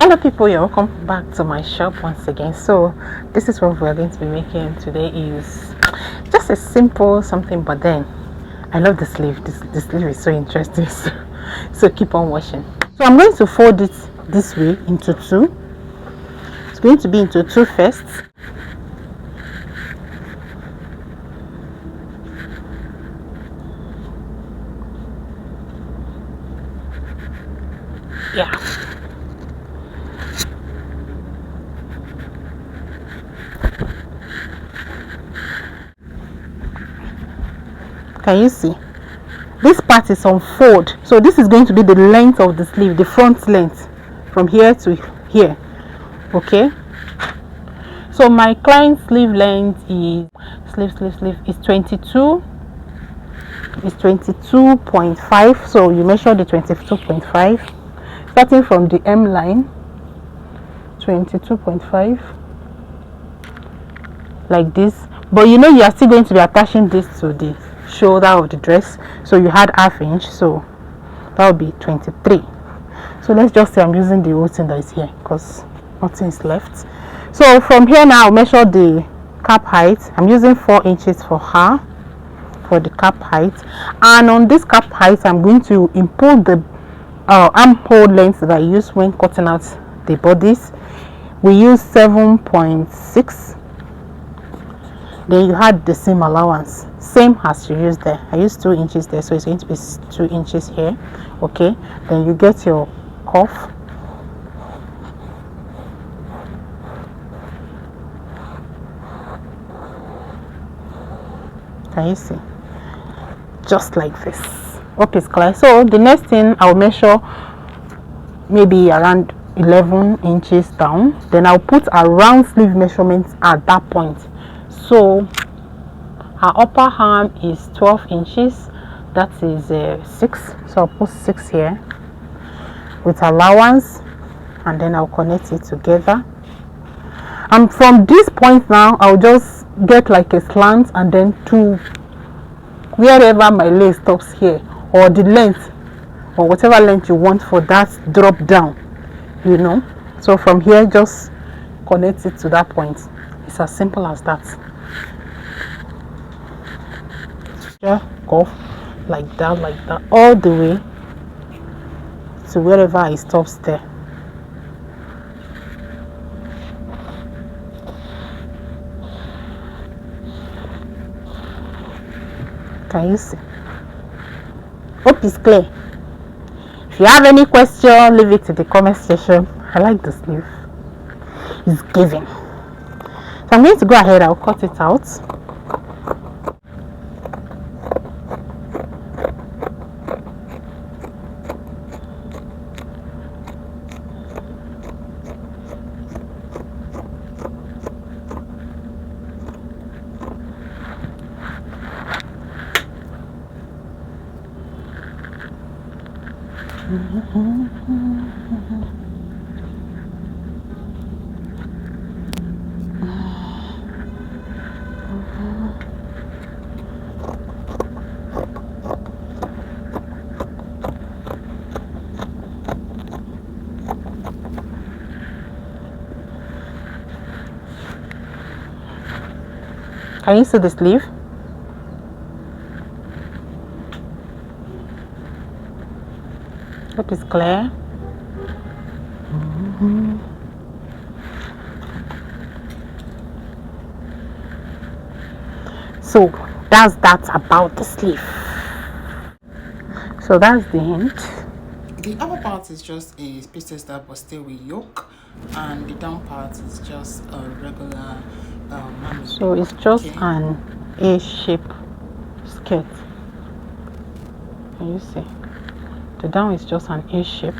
Hello people, you're welcome back to my shop once again. So this is what we're going to be making today. Is just a simple something, but then I love the sleeve. This sleeve is so interesting. So keep on watching. So I'm going to fold it this way into two. It's going to be into two first. Yeah. Can you see? This part is on fold, so this is going to be the length of the sleeve, the front length from here to here. Okay, so my client sleeve length is sleeve is 22.5. so you measure the 22.5 starting from the M line, 22.5 like this. But you know you are still going to be attaching this to the shoulder of the dress, so you had ½ inch, so that would be 23. So let's just say I'm using the whole thing that is here because nothing is left. So from here now I'll measure the cap height. I'm using 4 inches for her for the cap height, and on this cap height I'm going to import the armhole length that I use when cutting out the bodies. We use 7.6. then you had the same allowance, same as you used there. I used 2 inches there, so it's going to be 2 inches here. Okay, then you get your cuff. Can you see? Just like this. Okay, it's clear. So the next thing I'll measure maybe around 11 inches down, then I'll put a round sleeve measurement at that point. So her upper arm is 12 inches, that is 6, so I'll put 6 here with allowance, and then I'll connect it together. And from this point now I'll just get like a slant, and then to wherever my lace stops here, or the length or whatever length you want for that drop down, you know. So from here just connect it to that point. It's as simple as that. Just go like that all the way to wherever it stops there. Can you see? Hope it's clear. If you have any question, leave it in the comment section. I like the sleeve, it's giving. So I'm going to go ahead, I'll cut it out. Can you see the sleeve? Hope it's clear. So that's that about the sleeve. So that's the end. The upper part is just a spitted style but still with yoke, and the down part is just a regular so it's just an A-shape skirt. Can you see? The down is just an A-shape.